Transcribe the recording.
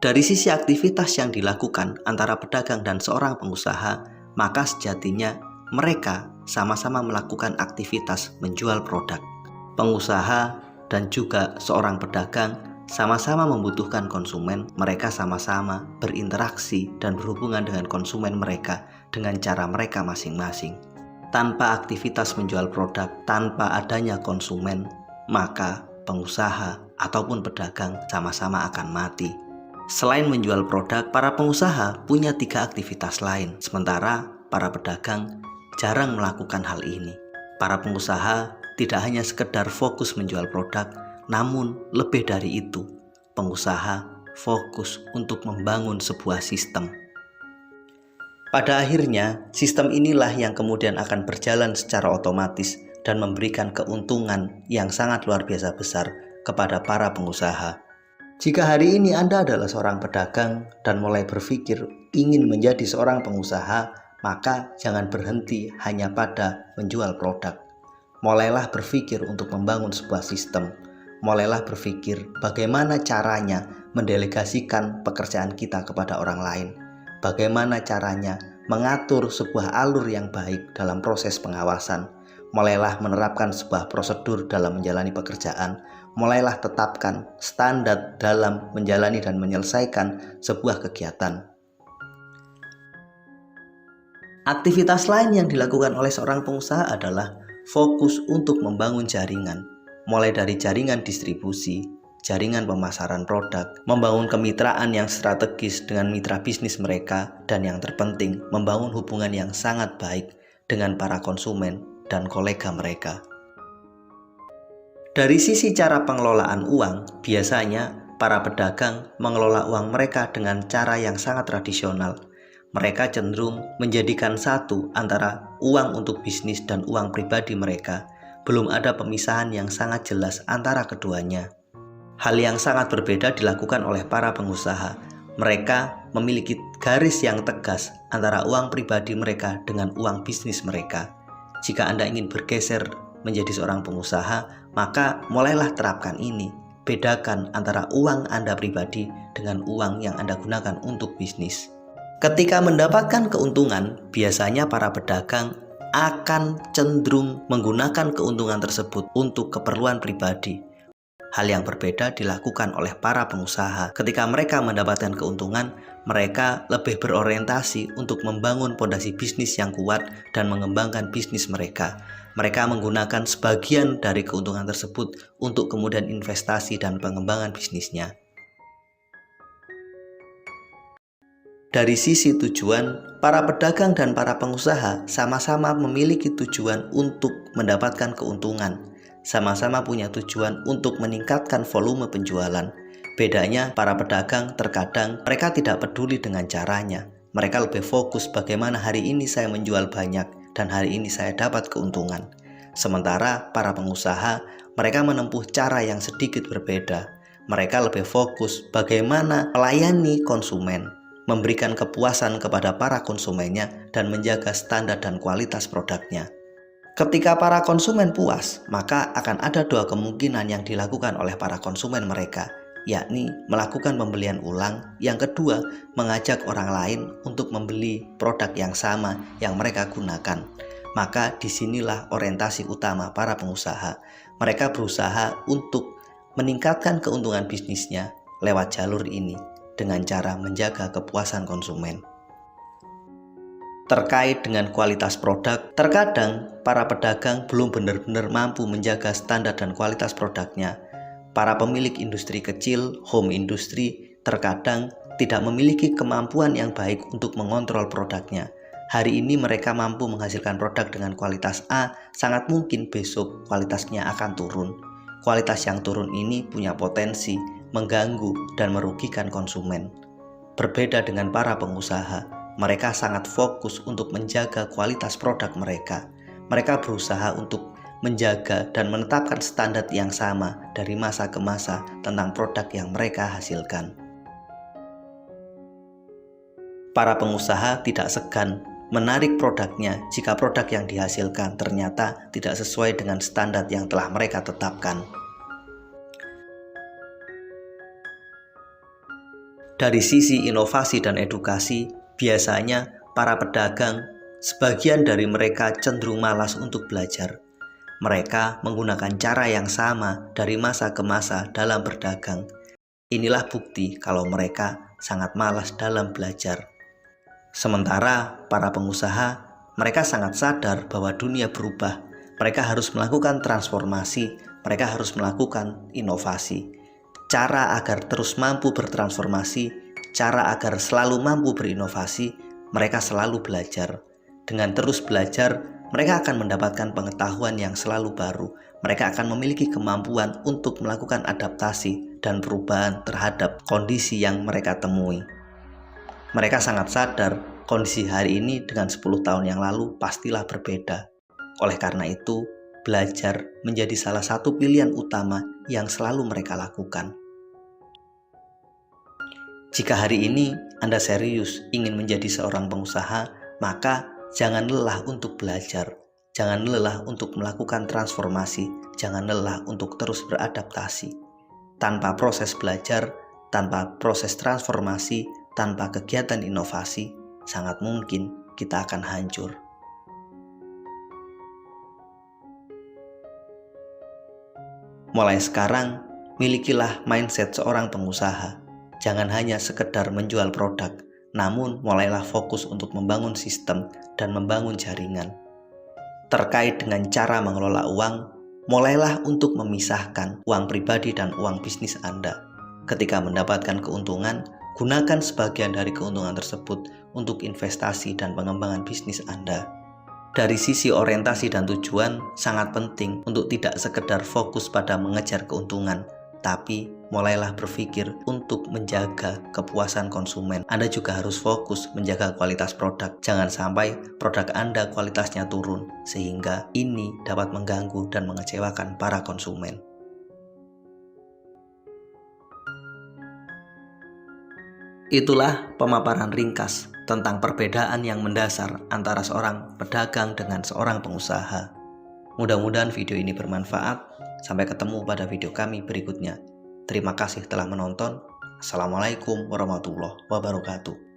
Dari sisi aktivitas yang dilakukan antara pedagang dan seorang pengusaha, maka sejatinya mereka sama-sama melakukan aktivitas menjual produk. Pengusaha dan juga seorang pedagang sama-sama membutuhkan konsumen, mereka sama-sama berinteraksi dan berhubungan dengan konsumen mereka dengan cara mereka masing-masing. Tanpa aktivitas menjual produk, tanpa adanya konsumen, maka pengusaha ataupun pedagang sama-sama akan mati. Selain menjual produk, para pengusaha punya 3 aktivitas lain, sementara para pedagang jarang melakukan hal ini. Para pengusaha tidak hanya sekedar fokus menjual produk, namun lebih dari itu, pengusaha fokus untuk membangun sebuah sistem. Pada akhirnya, sistem inilah yang kemudian akan berjalan secara otomatis dan memberikan keuntungan yang sangat luar biasa besar kepada para pengusaha. Jika hari ini Anda adalah seorang pedagang dan mulai berpikir ingin menjadi seorang pengusaha, maka jangan berhenti hanya pada menjual produk. Mulailah berpikir untuk membangun sebuah sistem. Mulailah berpikir bagaimana caranya mendelegasikan pekerjaan kita kepada orang lain. Bagaimana caranya mengatur sebuah alur yang baik dalam proses pengawasan. Mulailah menerapkan sebuah prosedur dalam menjalani pekerjaan. Mulailah tetapkan standar dalam menjalani dan menyelesaikan sebuah kegiatan. Aktivitas lain yang dilakukan oleh seorang pengusaha adalah fokus untuk membangun jaringan, mulai dari jaringan distribusi, jaringan pemasaran produk, membangun kemitraan yang strategis dengan mitra bisnis mereka, dan yang terpenting, membangun hubungan yang sangat baik dengan para konsumen dan kolega mereka. Dari sisi cara pengelolaan uang, biasanya para pedagang mengelola uang mereka dengan cara yang sangat tradisional. Mereka cenderung menjadikan satu antara uang untuk bisnis dan uang pribadi mereka. Belum ada pemisahan yang sangat jelas antara keduanya. Hal yang sangat berbeda dilakukan oleh para pengusaha. Mereka memiliki garis yang tegas antara uang pribadi mereka dengan uang bisnis mereka. Jika Anda ingin bergeser menjadi seorang pengusaha, maka mulailah terapkan ini. Bedakan antara uang Anda pribadi dengan uang yang Anda gunakan untuk bisnis. Ketika mendapatkan keuntungan, biasanya para pedagang akan cenderung menggunakan keuntungan tersebut untuk keperluan pribadi. Hal yang berbeda dilakukan oleh para pengusaha. Ketika mereka mendapatkan keuntungan, mereka lebih berorientasi untuk membangun fondasi bisnis yang kuat dan mengembangkan bisnis mereka. Mereka menggunakan sebagian dari keuntungan tersebut untuk kemudian investasi dan pengembangan bisnisnya. Dari sisi tujuan, para pedagang dan para pengusaha sama-sama memiliki tujuan untuk mendapatkan keuntungan. Sama-sama punya tujuan untuk meningkatkan volume penjualan. Bedanya, para pedagang terkadang mereka tidak peduli dengan caranya. Mereka lebih fokus bagaimana hari ini saya menjual banyak dan hari ini saya dapat keuntungan. Sementara para pengusaha, mereka menempuh cara yang sedikit berbeda. Mereka lebih fokus bagaimana melayani konsumen, memberikan kepuasan kepada para konsumennya, dan menjaga standar dan kualitas produknya. Ketika para konsumen puas, maka akan ada 2 kemungkinan yang dilakukan oleh para konsumen mereka, yakni melakukan pembelian ulang. Yang kedua, mengajak orang lain untuk membeli produk yang sama yang mereka gunakan. Maka disinilah orientasi utama para pengusaha. Mereka berusaha untuk meningkatkan keuntungan bisnisnya lewat jalur ini dengan cara menjaga kepuasan konsumen. Terkait dengan kualitas produk, terkadang para pedagang belum benar-benar mampu menjaga standar dan kualitas produknya. Para pemilik industri kecil, home industry, terkadang tidak memiliki kemampuan yang baik untuk mengontrol produknya. Hari ini mereka mampu menghasilkan produk dengan kualitas A, sangat mungkin besok kualitasnya akan turun. Kualitas yang turun ini punya potensi mengganggu dan merugikan konsumen. Berbeda dengan para pengusaha, mereka sangat fokus untuk menjaga kualitas produk mereka. Mereka berusaha untuk menjaga dan menetapkan standar yang sama dari masa ke masa tentang produk yang mereka hasilkan. Para pengusaha tidak segan menarik produknya jika produk yang dihasilkan ternyata tidak sesuai dengan standar yang telah mereka tetapkan. Dari sisi inovasi dan edukasi, biasanya para pedagang, sebagian dari mereka cenderung malas untuk belajar. Mereka menggunakan cara yang sama dari masa ke masa dalam berdagang. Inilah bukti kalau mereka sangat malas dalam belajar. Sementara para pengusaha, mereka sangat sadar bahwa dunia berubah. Mereka harus melakukan transformasi, mereka harus melakukan inovasi. Cara agar terus mampu bertransformasi, cara agar selalu mampu berinovasi, mereka selalu belajar. Dengan terus belajar, mereka akan mendapatkan pengetahuan yang selalu baru. Mereka akan memiliki kemampuan untuk melakukan adaptasi dan perubahan terhadap kondisi yang mereka temui. Mereka sangat sadar kondisi hari ini dengan 10 tahun yang lalu pastilah berbeda. Oleh karena itu, belajar menjadi salah satu pilihan utama yang selalu mereka lakukan. Jika hari ini Anda serius ingin menjadi seorang pengusaha, maka jangan lelah untuk belajar, jangan lelah untuk melakukan transformasi, jangan lelah untuk terus beradaptasi. Tanpa proses belajar, tanpa proses transformasi, tanpa kegiatan inovasi, sangat mungkin kita akan hancur. Mulai sekarang, milikilah mindset seorang pengusaha. Jangan hanya sekedar menjual produk, namun mulailah fokus untuk membangun sistem dan membangun jaringan. Terkait dengan cara mengelola uang, mulailah untuk memisahkan uang pribadi dan uang bisnis Anda. Ketika mendapatkan keuntungan, gunakan sebagian dari keuntungan tersebut untuk investasi dan pengembangan bisnis Anda. Dari sisi orientasi dan tujuan, sangat penting untuk tidak sekedar fokus pada mengejar keuntungan, tapi mulailah berpikir untuk menjaga kepuasan konsumen. Anda juga harus fokus menjaga kualitas produk. Jangan sampai produk Anda kualitasnya turun, sehingga ini dapat mengganggu dan mengecewakan para konsumen. Itulah pemaparan ringkas tentang perbedaan yang mendasar antara seorang pedagang dengan seorang pengusaha. Mudah-mudahan video ini bermanfaat. Sampai ketemu pada video kami berikutnya. Terima kasih telah menonton. Assalamualaikum warahmatullahi wabarakatuh.